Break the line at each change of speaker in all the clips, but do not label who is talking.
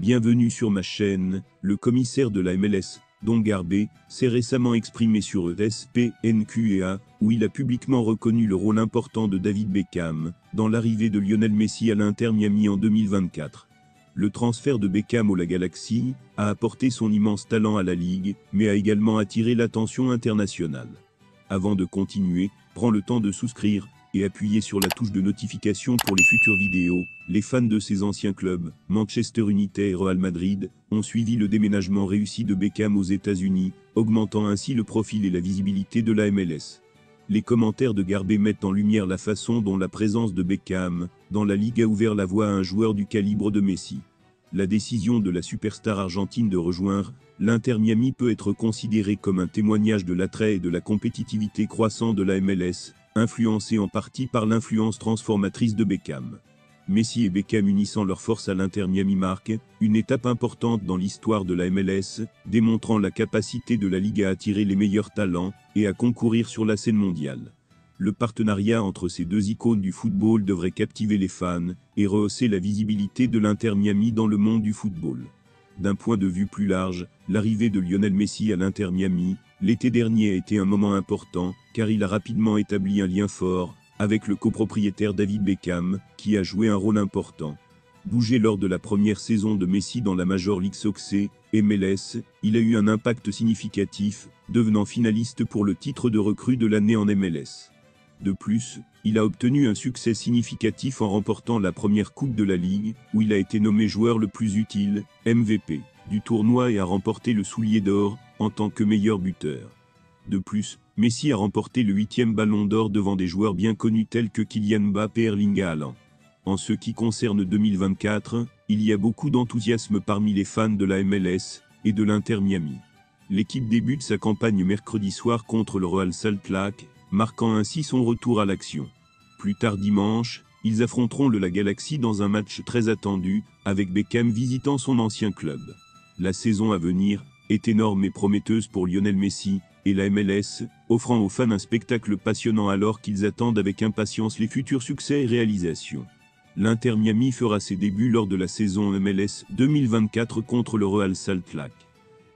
Bienvenue sur ma chaîne. Le commissaire de la MLS, Don Garber, s'est récemment exprimé sur ESPNQEA, où il a publiquement reconnu le rôle important de David Beckham dans l'arrivée de Lionel Messi à l'Inter Miami en 2024. Le transfert de Beckham au La Galaxy a apporté son immense talent à la Ligue, mais a également attiré l'attention internationale. Avant de continuer, prends le temps de souscrire et appuyer sur la touche de notification pour les futures vidéos. Les fans de ces anciens clubs, Manchester United et Real Madrid, ont suivi le déménagement réussi de Beckham aux États-Unis, augmentant ainsi le profil et la visibilité de la MLS. Les commentaires de Garber mettent en lumière la façon dont la présence de Beckham dans la Ligue a ouvert la voie à un joueur du calibre de Messi. La décision de la superstar argentine de rejoindre l'Inter Miami peut être considérée comme un témoignage de l'attrait et de la compétitivité croissant de la MLS, influencé en partie par l'influence transformatrice de Beckham. Messi et Beckham unissant leurs forces à l'Inter Miami marque une étape importante dans l'histoire de la MLS, démontrant la capacité de la Ligue à attirer les meilleurs talents et à concourir sur la scène mondiale. Le partenariat entre ces deux icônes du football devrait captiver les fans et rehausser la visibilité de l'Inter Miami dans le monde du football. D'un point de vue plus large, l'arrivée de Lionel Messi à l'Inter Miami, l'été dernier a été un moment important, car il a rapidement établi un lien fort avec le copropriétaire David Beckham, qui a joué un rôle important. Bougé lors de la première saison de Messi dans la Major League Soccer, MLS, il a eu un impact significatif, devenant finaliste pour le titre de recrue de l'année en MLS. De plus, il a obtenu un succès significatif en remportant la première coupe de la Ligue, où il a été nommé joueur le plus utile, MVP, du tournoi et a remporté le soulier d'or, en tant que meilleur buteur. De plus, Messi a remporté le 8e ballon d'or devant des joueurs bien connus tels que Kylian Mbappé et Erling Haaland. En ce qui concerne 2024, il y a beaucoup d'enthousiasme parmi les fans de la MLS et de l'Inter Miami. L'équipe débute sa campagne mercredi soir contre le Real Salt Lake, marquant ainsi son retour à l'action. Plus tard dimanche, ils affronteront le La Galaxy dans un match très attendu, avec Beckham visitant son ancien club. La saison à venir est énorme et prometteuse pour Lionel Messi et la MLS, offrant aux fans un spectacle passionnant alors qu'ils attendent avec impatience les futurs succès et réalisations. L'Inter Miami fera ses débuts lors de la saison MLS 2024 contre le Real Salt Lake.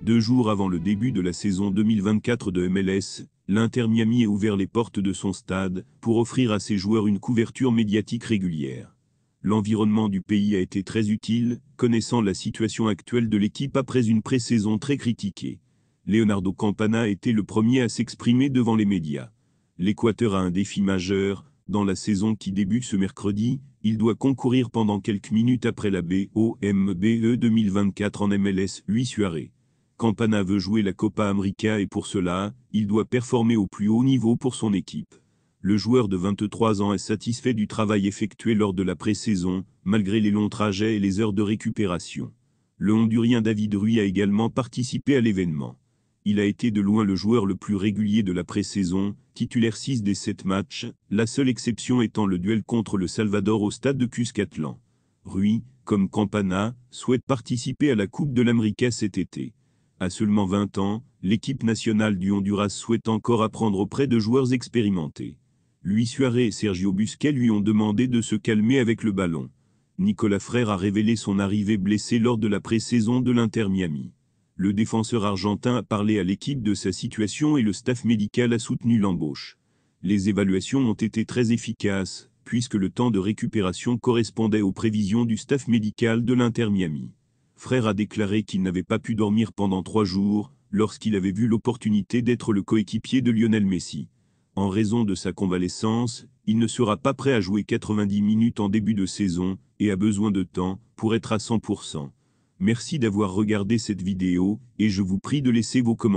2 jours avant le début de la saison 2024 de MLS, l'Inter Miami a ouvert les portes de son stade pour offrir à ses joueurs une couverture médiatique régulière. L'environnement du pays a été très utile, connaissant la situation actuelle de l'équipe après une pré-saison très critiquée. Leonardo Campana a été le premier à s'exprimer devant les médias. L'Équateur a un défi majeur. Dans la saison qui débute ce mercredi, il doit concourir pendant quelques minutes après la BOMBE 2024 en MLS Luis Suarez. Campana veut jouer la Copa América et pour cela, il doit performer au plus haut niveau pour son équipe. Le joueur de 23 ans est satisfait du travail effectué lors de la pré-saison, malgré les longs trajets et les heures de récupération. Le Hondurien David Rui a également participé à l'événement. Il a été de loin le joueur le plus régulier de la pré-saison, titulaire 6 des 7 matchs, la seule exception étant le duel contre le Salvador au stade de Cuscatlan. Rui, comme Campana, souhaite participer à la Coupe de l'América cet été. À seulement 20 ans, l'équipe nationale du Honduras souhaite encore apprendre auprès de joueurs expérimentés. Luis Suarez et Sergio Busquets lui ont demandé de se calmer avec le ballon. Nicolas Frère a révélé son arrivée blessée lors de la pré-saison de l'Inter Miami. Le défenseur argentin a parlé à l'équipe de sa situation et le staff médical a soutenu l'embauche. Les évaluations ont été très efficaces, puisque le temps de récupération correspondait aux prévisions du staff médical de l'Inter Miami. Frère a déclaré qu'il n'avait pas pu dormir pendant 3 jours, lorsqu'il avait vu l'opportunité d'être le coéquipier de Lionel Messi. En raison de sa convalescence, il ne sera pas prêt à jouer 90 minutes en début de saison, et a besoin de temps pour être à 100%. Merci d'avoir regardé cette vidéo, et je vous prie de laisser vos commentaires.